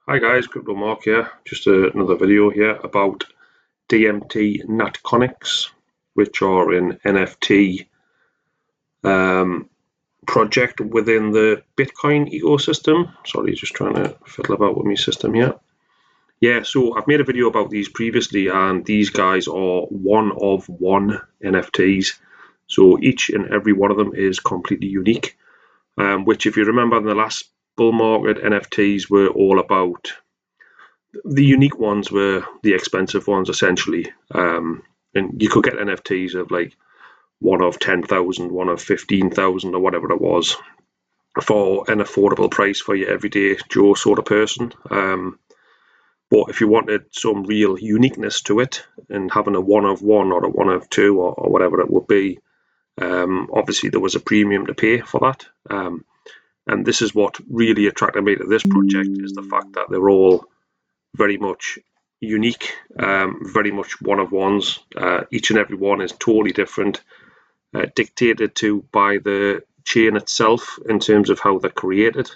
Hi guys, Crypto Mark here. Just another video here about DMT-Natconics, which are an NFT project within the Bitcoin ecosystem. Sorry, just trying to fiddle about with my system here. Yeah, so I've made a video about these previously, and these guys are one of one NFTs. So each and every one of them is completely unique, which if you remember in the last bull market, NFTs were all about the unique ones were the expensive ones essentially, and you could get NFTs of like one of 10,000, one of 15,000, or whatever it was, for an affordable price for your everyday Joe sort of person. But if you wanted some real uniqueness to it and having a one of one or a one of two or whatever it would be, obviously there was a premium to pay for that. And this is what really attracted me to this project, is the fact that they're all very much unique, very much one of ones. Each and every one is totally different, dictated to by the chain itself in terms of how they're created.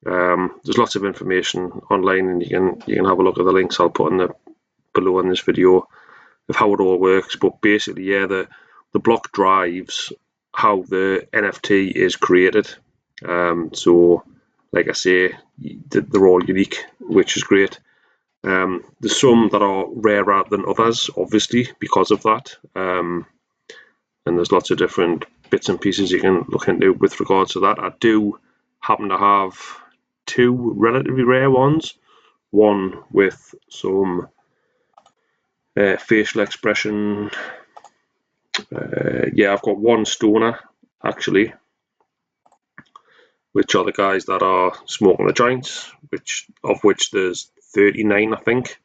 There's lots of information online, and you can have a look at the links I'll put in below in this video of how it all works. But basically, yeah, the block drives how the NFT is created. So, like I say, they're all unique, which is great. There's some that are rarer than others, obviously, because of that. And there's lots of different bits and pieces you can look into with regards to that. I do happen to have two relatively rare ones. One with some facial expression. Yeah, I've got one stoner, actually, which are the guys that are smoking the joints, of which there's 39, I think,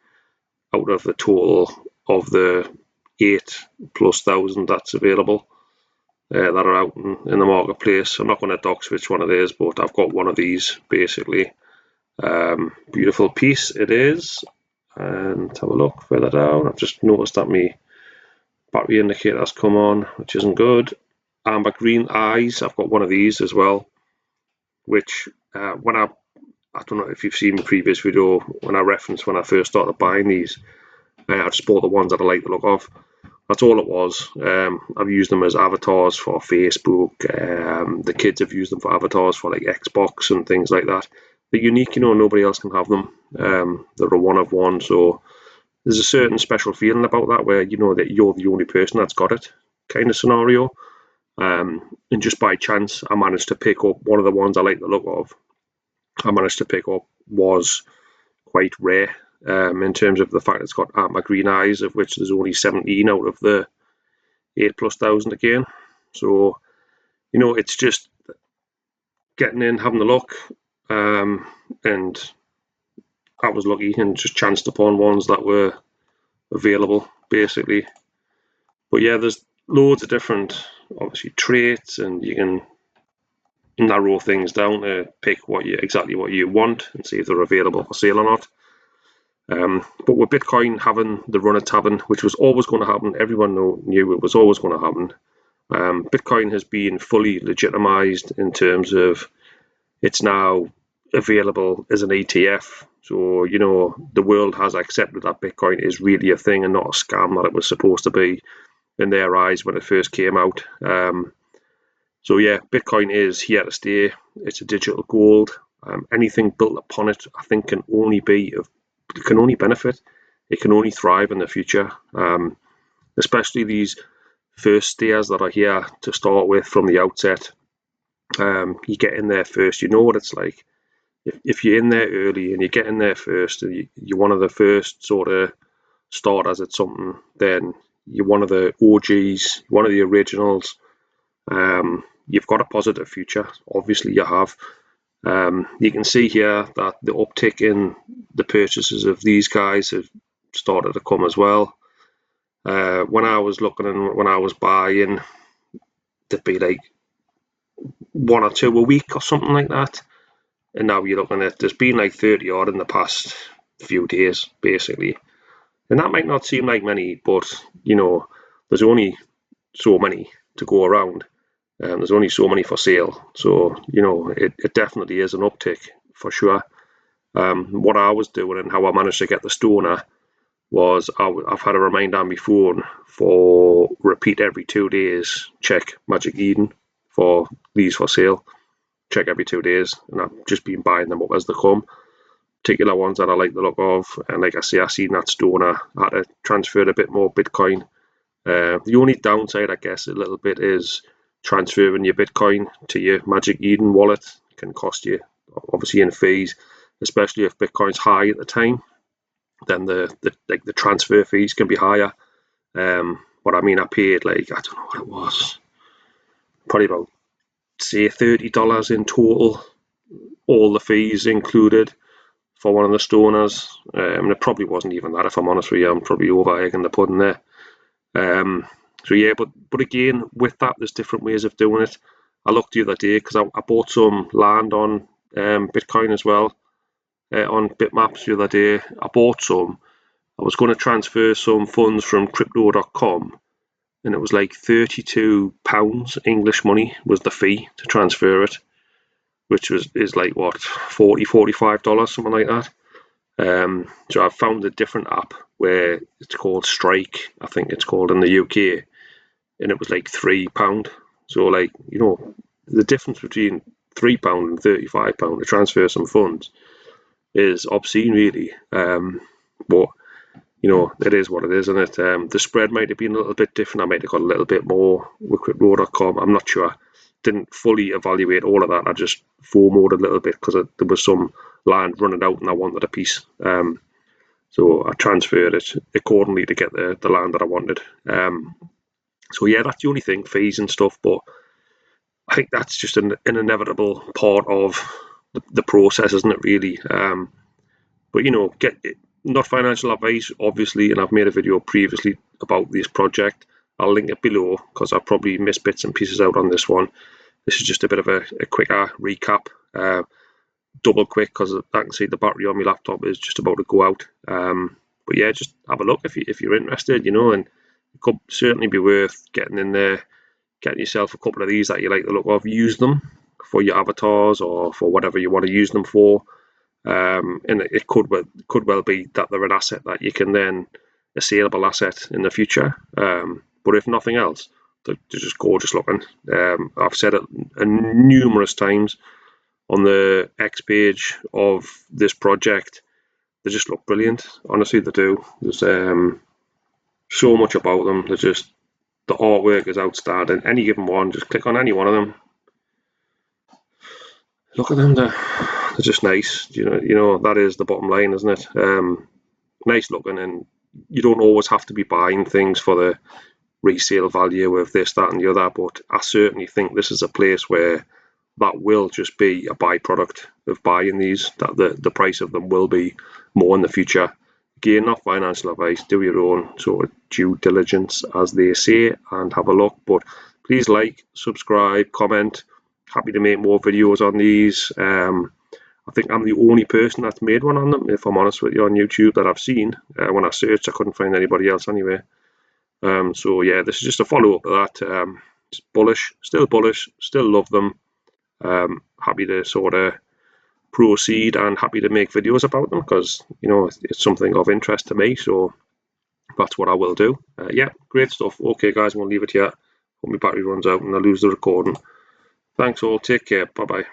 out of the total of the 8,000+ that's available, that are out in the marketplace. I'm not going to dox which one it is, but I've got one of these, basically. Beautiful piece it is. And have a look further down. I've just noticed that my battery indicator's come on, which isn't good. Amber green eyes, I've got one of these as well, which when I don't know if you've seen my previous video when I referenced when I first started buying these, I just bought the ones that I like the look of. That's all it was. I've used them as avatars for Facebook. The kids have used them for avatars for like Xbox and things like that. They're unique, nobody else can have them. They're a one of one, so there's a certain special feeling about that where you know that you're the only person that's got it, kind of scenario. And just by chance, I managed to pick up one of the ones I like the look of. I managed to pick up was quite rare, in terms of the fact it's got amber green eyes, of which there's only 17 out of the 8,000+ again. So, it's just getting in, having a look, and I was lucky and just chanced upon ones that were available, basically. But yeah, there's loads of different, obviously, traits, and you can narrow things down to pick exactly what you want and see if they're available for sale or not. But with Bitcoin having the run it's having, which was always going to happen, everyone knew it was always going to happen. Bitcoin has been fully legitimized in terms of it's now available as an ETF. So, the world has accepted that Bitcoin is really a thing and not a scam that it was supposed to be in their eyes when it first came out. So yeah, Bitcoin is here to stay. It's a digital gold. Anything built upon it, I think, can only benefit. It can only thrive in the future. Especially these first stayers that are here to start with from the outset. You get in there first, you know what it's like. If you're in there early and you get in there first, and you're one of the first sort of starters at something, then you're one of the OGs, one of the originals. You've got a positive future. Obviously, you have. You can see here that the uptick in the purchases of these guys have started to come as well. When I was looking and when I was buying, there'd be like one or two a week or something like that. And now you're looking at, there's been like 30 odd in the past few days, basically. And that might not seem like many, but, there's only so many to go around. There's only so many for sale. So, it definitely is an uptick for sure. What I was doing and how I managed to get the stoner was I've had a reminder on my phone for repeat every 2 days, check Magic Eden for these for sale, check every 2 days, and I've just been buying them up as they come. Particular ones that I like the look of, and like I say, I seen that stoner, I had to transfer a bit more Bitcoin. The only downside, I guess, a little bit is transferring your Bitcoin to your Magic Eden wallet can cost you, obviously, in fees, especially if Bitcoin's high at the time. Then the transfer fees can be higher. But I mean, I paid like, I don't know what it was, probably about, say, $30 in total, all the fees included for one of the stoners. It probably wasn't even that, if I'm honest with you. I'm probably over egging the pudding there. So yeah, but again, with that, there's different ways of doing it. I looked the other day because I bought some land on Bitcoin as well, on Bitmaps the other day. I bought some. I was going to transfer some funds from crypto.com, and it was like £32 English money was the fee to transfer it, which is like what, $45, something like that. So I've found a different app where it's called Strike, I think it's called in the UK, and it was like £3. So like, the difference between £3 and £35 to transfer some funds is obscene, really. But it is what it is, isn't it? The spread might have been a little bit different. I might have got a little bit more with crypto.com. I'm not sure. Didn't fully evaluate all of that. I just FOMO'd a little bit because there was some land running out and I wanted a piece. So I transferred it accordingly to get the land that I wanted. So yeah, that's the only thing, fees and stuff. But I think that's just an inevitable part of the process, isn't it, really? But get it. Not financial advice, obviously, and I've made a video previously about this project. I'll link it below because I've probably missed bits and pieces out on this one. This is just a bit of a quicker recap, double quick, because I can see the battery on my laptop is just about to go out. But yeah, just have a look if you're interested, and it could certainly be worth getting in there, getting yourself a couple of these that you like the look of, use them for your avatars or for whatever you want to use them for. And it could well be that they're an asset that you can then, a saleable asset in the future. But if nothing else, they're just gorgeous looking. I've said it numerous times on the X page of this project. They just look brilliant. Honestly, they do. There's so much about them. The artwork is outstanding. Any given one, just click on any one of them. Look at them. They're just nice. That is the bottom line, isn't it? Nice looking, and you don't always have to be buying things for the resale value of this, that, and the other. But I certainly think this is a place where that will just be a byproduct of buying these. That the price of them will be more in the future. Again, not financial advice. Do your own sort of due diligence, as they say, and have a look. But please like, subscribe, comment. Happy to make more videos on these. I think I'm the only person that's made one on them, if I'm honest with you, on YouTube that I've seen. When I searched, I couldn't find anybody else anyway. So yeah, this is just a follow-up of that. Bullish, still love them. Happy to sort of proceed and happy to make videos about them because, it's something of interest to me. So that's what I will do. Yeah, great stuff. Okay, guys, I'm going to leave it here. Hope my battery runs out and I lose the recording. Thanks all. Take care. Bye-bye.